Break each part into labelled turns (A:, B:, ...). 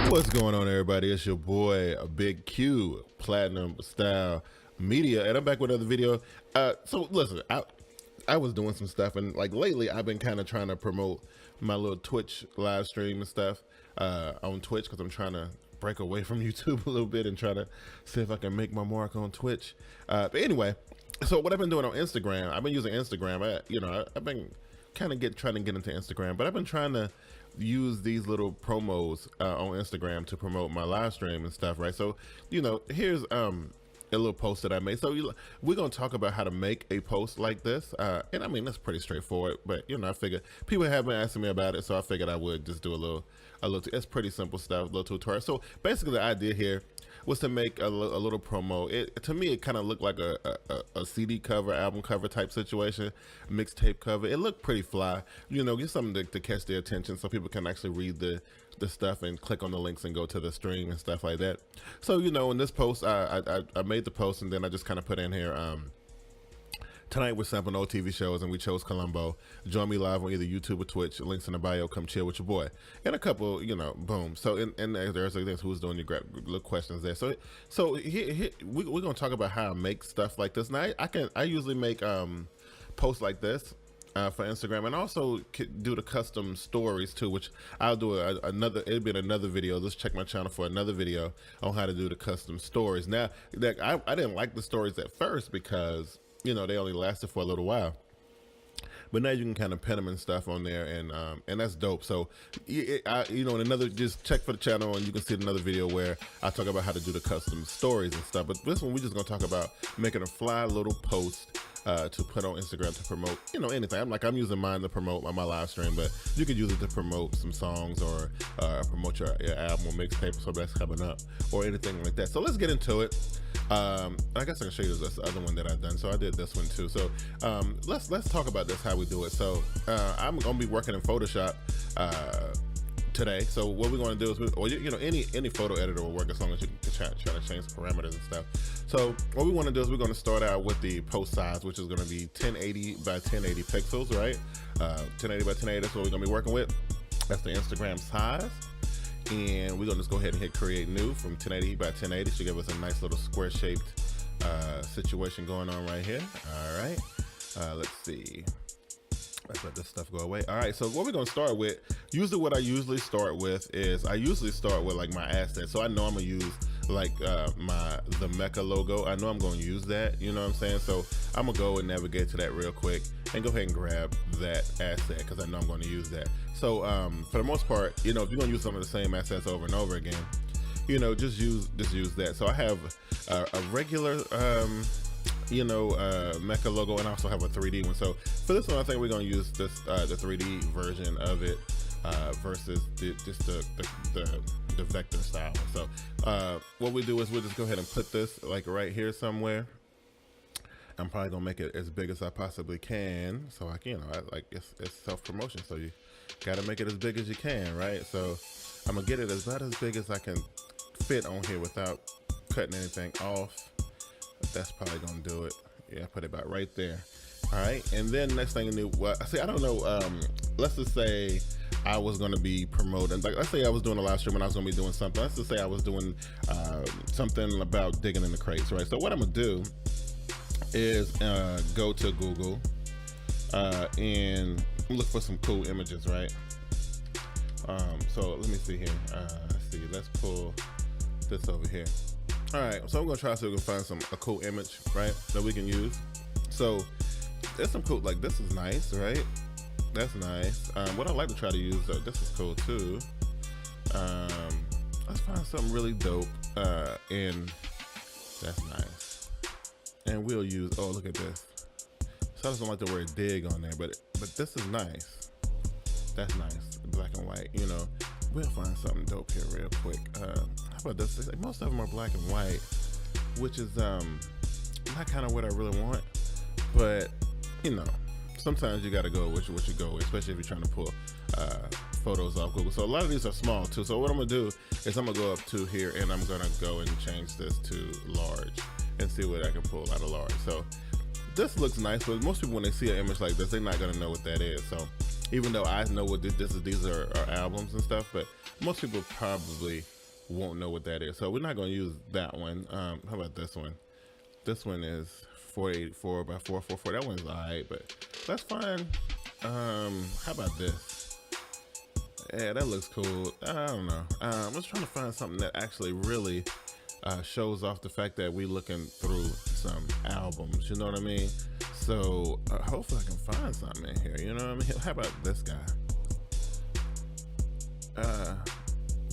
A: What's going on, everybody? It's your boy, Big Q, Platinum Style Media, and I'm back with another video. So listen, I was doing some stuff, and like lately, I've been kind of trying to promote my little Twitch live stream and stuff on Twitch because I'm trying to break away from YouTube a little bit and try to see if I can make my mark on Twitch. But anyway, so what I've been doing on Instagram, I've been using Instagram. I've been kind of trying to get into Instagram, but I've been trying to use these little promos on Instagram to promote my live stream and stuff, right? So, here's a little post that I made. So we're gonna talk about how to make a post like this, and I mean that's pretty straightforward. But I figured people have been asking me about it, so I figured I would just do a little. It's pretty simple stuff, a little tutorial. So basically, the idea here was to make a little promo. To me, it kind of looked like a CD cover, album cover type situation, mixtape cover. It looked pretty fly. Get something to catch their attention so people can actually read the stuff and click on the links and go to the stream and stuff like that. So, in this post, I made the post and then I just kind of put in here, tonight we're sampling old TV shows and we chose Columbo. Join me live on either YouTube or Twitch. Links in the bio. Come chill with your boy. And a couple, boom. So and there's like this, who's doing your little questions there. So here we're gonna talk about how I make stuff like this. Now I usually make posts like this for Instagram, and also do the custom stories too, which I'll do it'll be in another video. Let's check my channel for another video on how to do the custom stories. Now, I didn't like the stories at first because they only lasted for a little while, but now you can kind of pin them and stuff on there, and that's dope. So, in another, just check for the channel, and you can see another video where I talk about how to do the custom stories and stuff. But this one, we're just gonna talk about making a fly little post to put on Instagram to promote, anything. I'm using mine to promote my live stream, but you could use it to promote some songs or promote your album or mixtape, so that's coming up, or anything like that. So let's get into it. I guess I can show you this other one that I've done. So I did this one too. So let's talk about this, how we do it. So I'm gonna be working in Photoshop today. So what we're going to do is, any photo editor will work as long as you can try to change the parameters and stuff. So what we want to do is we're going to start out with the post size, which is going to be 1080 by 1080 pixels, right? 1080 by 1080, that's what we're going to be working with. That's the Instagram size. And we're going to just go ahead and hit create new from 1080 by 1080. Should give us a nice little square shaped situation going on right here. All right. Let's see. Let's let this stuff go away. All right, so what we're gonna start with, usually what I usually start with is, I usually start with like my assets. So I know I'm gonna use like the Mecha logo. I know I'm gonna use that, you know what I'm saying? So I'm gonna go and navigate to that real quick and go ahead and grab that asset because I know I'm gonna use that. So for the most part, if you're gonna use some of the same assets over and over again, just use that. So I have a regular Mecha logo, and I also have a 3D one. So for this one, I think we're gonna use this the 3D version of it versus just the vector style. So what we do is we'll just go ahead and put this like right here somewhere. I'm probably gonna make it as big as I possibly can, so I can, it's self-promotion, so you gotta make it as big as you can, right? So I'm gonna get it about as big as I can fit on here without cutting anything off. That's probably gonna do it. Yeah, put it about right there. All right, and then next thing you do, I don't know, let's just say I was gonna be promoting, like let's say I was doing a live stream and I was gonna be doing something. Let's just say I was doing something about digging in the crates, right? So what I'm gonna do is go to Google and look for some cool images, right? So let me see here. Let's pull this over here. All right, so I'm gonna try to see if we can find a cool image, right, that we can use. So there's some cool, like this is nice, right? That's nice. What I like to try to use, this is cool too. Let's find something really dope, and that's nice. And we'll use, oh, look at this. So I just don't like the word dig on there, but this is nice. That's nice, black and white, We'll find something dope here real quick. How about this? Most of them are black and white, which is not kind of what I really want, but sometimes you gotta go with what you go with, especially if you're trying to pull photos off Google. So a lot of these are small too. So what I'm gonna do is I'm gonna go up to here and I'm gonna go and change this to large and see what I can pull out of large. So this looks nice, but most people when they see an image like this, they're not gonna know what that is. So even though I know what these are albums and stuff, but most people probably won't know what that is. So we're not going to use that one. How about this one? This one is 484 by 444. That one's alright, but that's fine. How about this? Yeah, that looks cool. I don't know. I was trying to find something that actually really shows off the fact that we looking through some albums. You know what I mean? So hopefully I can find something in here. You know what I mean? How about this guy?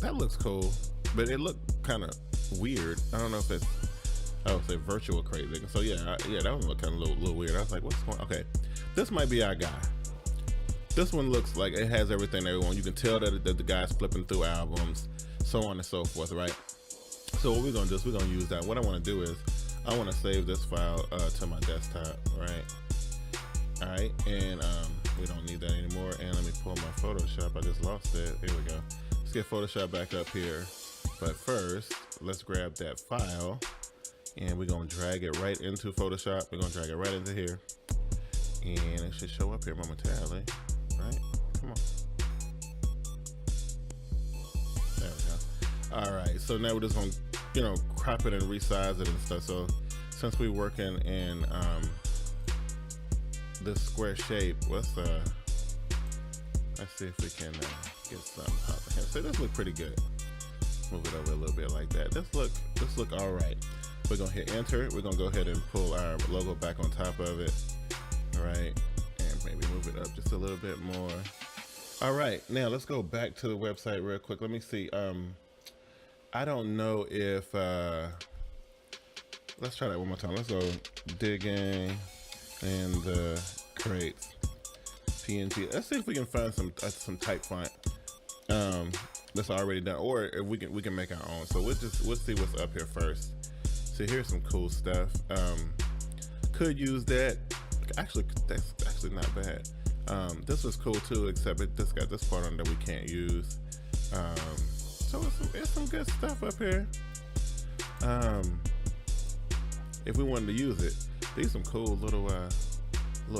A: That looks cool, but it looked kind of weird. I don't know if it's, I would say virtual crazy. So yeah, that one looked kind of a little weird. I was like, what's going on? Okay, this might be our guy. This one looks like it has everything they want. You can tell that the guy's flipping through albums, so on and so forth, right? So what we're gonna do is we're gonna use that. What I wanna do is I wanna save this file to my desktop, right? All right, and we don't need that anymore. And let me pull my Photoshop. I just lost it. Here we go. Let's get Photoshop back up here. But first, let's grab that file and we're gonna drag it right into Photoshop. We're gonna drag it right into here. And it should show up here momentarily, right? Come on. There we go. All right, so now we're just gonna, crop it and resize it and stuff. So since we're working in this square shape, let's see if we can get something popping here. So this look pretty good. Move it over a little bit like that. This look all right. We're gonna hit enter. We're gonna go ahead and pull our logo back on top of it. All right, and maybe move it up just a little bit more. All right, now let's go back to the website real quick. Let me see. I don't know if let's try that one more time. Let's go digging in the crates PNG. Let's see if we can find some type font that's already done, or if we can make our own. So we'll see what's up here first. So here's some cool stuff. Could use that. Actually, that's actually not bad. This was cool too, except it just got this part on that we can't use. So it's some good stuff up here. If we wanted to use it, these some cool little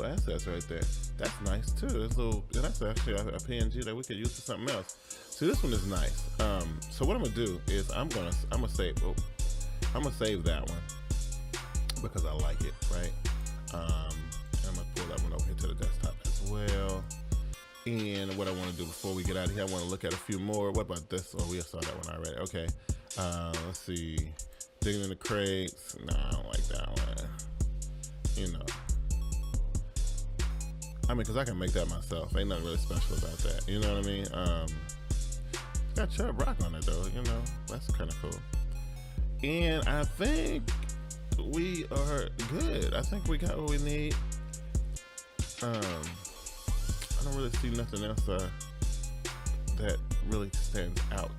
A: assets right there. That's nice too. That's actually a PNG that we could use for something else. So this one is nice. So what I'm gonna do is I'm gonna save that one because I like it, right? And I'm gonna pull that one over here to the desktop as well. And what I want to do before we get out of here, I want to look at a few more. What about this? Oh, we saw that one already. Okay. Let's see. Digging in the crates. No, I don't like that one. I mean, because I can make that myself. Ain't nothing really special about that. You know what I mean? Got Chubb Rock on it, though. That's kind of cool. And I think we are good. I think we got what we need. I don't really see nothing else that really stands out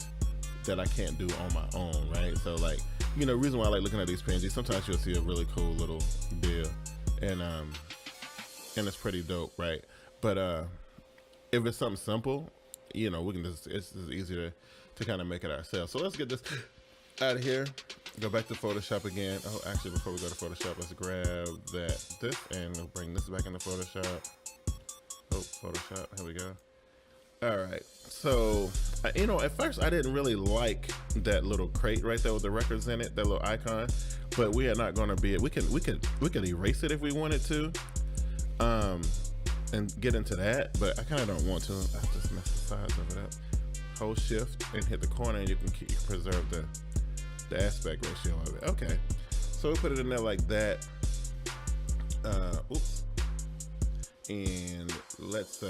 A: that I can't do on my own, right? So the reason why I like looking at these PNGs, sometimes you'll see a really cool little deal, and it's pretty dope, right? But if it's something simple, we can it's just easy to kind of make it ourselves. So let's get this out of here. Go back to Photoshop again. Oh, actually, before we go to Photoshop, let's grab this, and we'll bring this back into Photoshop. Oh, Photoshop, here we go. All right, so, at first I didn't really like that little crate right there with the records in it, that little icon, but we are not gonna be, we could erase it if we wanted to, and get into that, but I kind of don't want to. I just mess the size of it up. Hold shift and hit the corner and you can preserve the aspect ratio of it. Okay, so we put it in there like that. Oops. And let's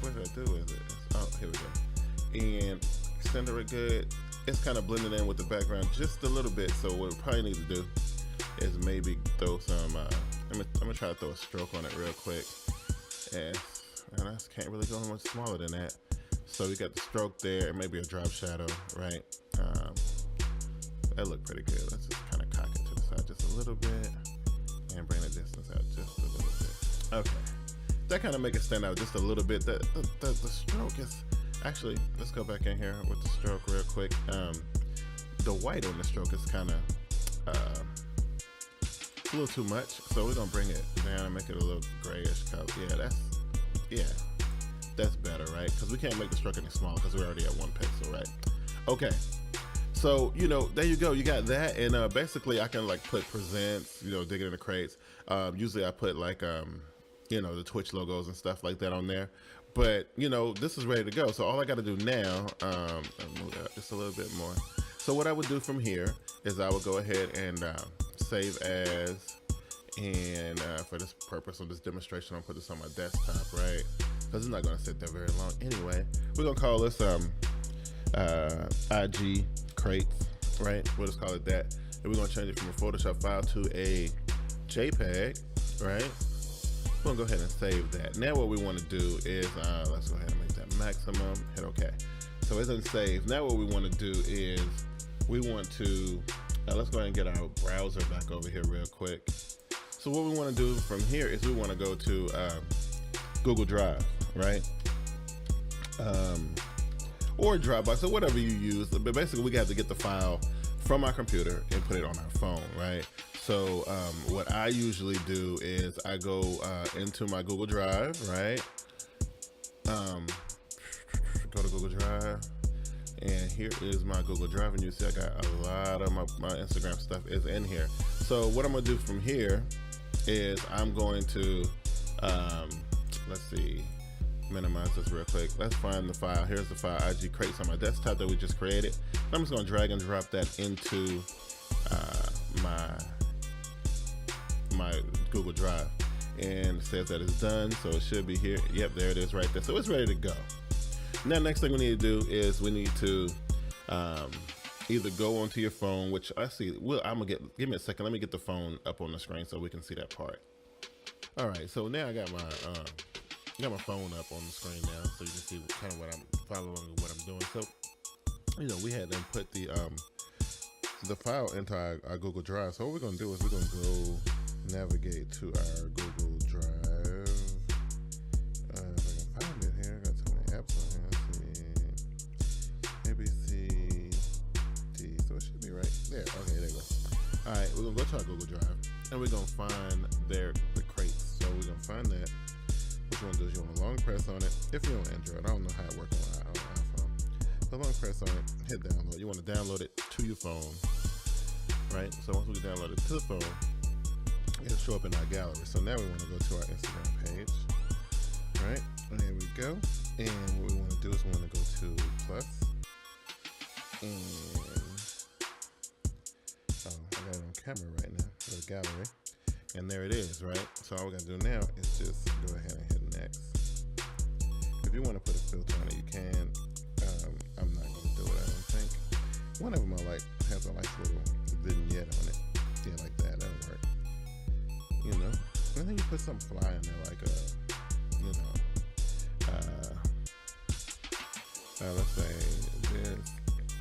A: what did I do with it? Oh, here we go. And center it good. It's kind of blended in with the background just a little bit. So what we probably need to do is maybe throw some I'm gonna try to throw a stroke on it real quick. And I can't really go much smaller than that. So we got the stroke there and maybe a drop shadow, right? That looked pretty good. Let's just kind of cock it to the side just a little bit and bring the distance out just a little bit. Okay, that kind of make it stand out just a little bit. The stroke is actually, let's go back in here with the stroke real quick. The white on the stroke is kind of a little too much, so we're gonna bring it down and make it a little grayish color. That's better, right? Because we can't make the stroke any smaller because we're already at 1 pixel, right? Okay, So, you know, there you go. You got that. And basically I can like put presents, you know, digging in the crates. Usually I put like, you know, the Twitch logos and stuff like that on there. But, you know, this is ready to go. So all I got to do now, move that just a little bit more. So what I would do from here is I would go ahead and save as, and for this purpose of this demonstration, I'll put this on my desktop, right? Because it's not going to sit there very long anyway. We're going to call this IG crates, right? We'll just call it that. And we're going to change it from a Photoshop file to a JPEG, right? We're going to go ahead and save that. Now what we want to do is, let's go ahead and make that maximum, hit OK. So it's unsaved. Now what we want to do is we want to, let's go ahead and get our browser back over here real quick. So what we want to do from here is we want to go to Google Drive, right? Or Dropbox, or whatever you use. But basically we got to get the file from our computer and put it on our phone, right? So what I usually do is I go into my Google Drive, right? Go to Google Drive, and here is my Google Drive, and you see I got a lot of my Instagram stuff is in here. So what I'm gonna do from here is I'm going to, let's see, minimize this real quick. Let's find the file. Here's the file, IG crates on my desktop that we just created. I'm just gonna drag and drop that into my Google Drive, and it says that it's done, so it should be here. Yep, there it is right there. So it's ready to go. Now next thing we need to do is we need to either go onto your phone, which I see, well, give me a second, let me get the phone up on the screen so we can see that part. All right, so now I got my phone up on the screen now, so you can see kind of what I'm following, what I'm doing. So, you know, we had them put the file into our Google Drive. So what we're gonna do is we're gonna go navigate to our Google Drive. If I can find it here, I got so many apps on here. Let's see, ABCD. So it should be right there. Okay, there you go. All right, we're gonna go to our Google Drive, and we're gonna find the crates. So we're gonna find that. What you want to do is you want to long press on it. If you're on Android, I don't know how it works on iPhone. But long press on it, hit download. You want to download it to your phone, right? So once we download it to the phone, it'll show up in our gallery. So now we want to go to our Instagram page, right? And there we go. And what we want to do is we want to go to plus, and I got it on camera right now. Go to gallery. And there it is, right? So all we gotta do now is just go ahead and hit next. If you want to put a filter on it, you can. I'm not gonna do it, I don't think. One of them I like has a nice little vignette on it. Yeah, like that, that'll work. You know? And then you put some fly in there, like you know, let's say this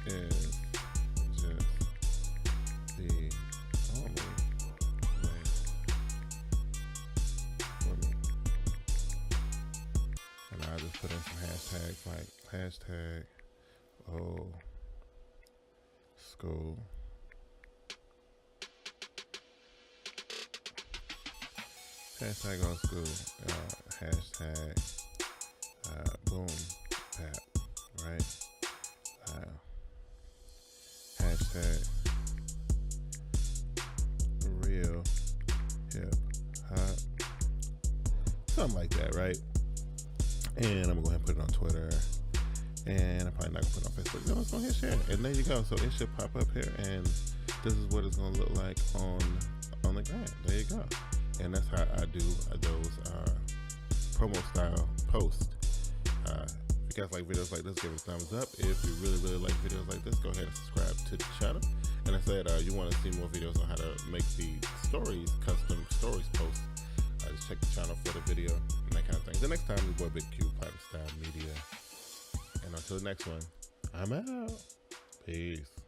A: is just the only I just put in some hashtags like hashtag school, hashtag school, hashtag boom bap, right? Hashtag real hip hop, something like that, right? And I'm gonna go ahead and put it on Twitter, and I'm probably not gonna put it on Facebook. No, it's gonna hit share, and there you go. So it should pop up here, and this is what it's gonna look like on the gram. There you go. And that's how I do those promo style posts. If you guys like videos like this, give it a thumbs up. If you really like videos like this, go ahead and subscribe to the channel. And I said you want to see more videos on how to make the stories, custom stories posts. Just check the channel for the video and that kind of thing. The next time, we boy Big Q, Platinum Style Media. And until the next one, I'm out. Peace.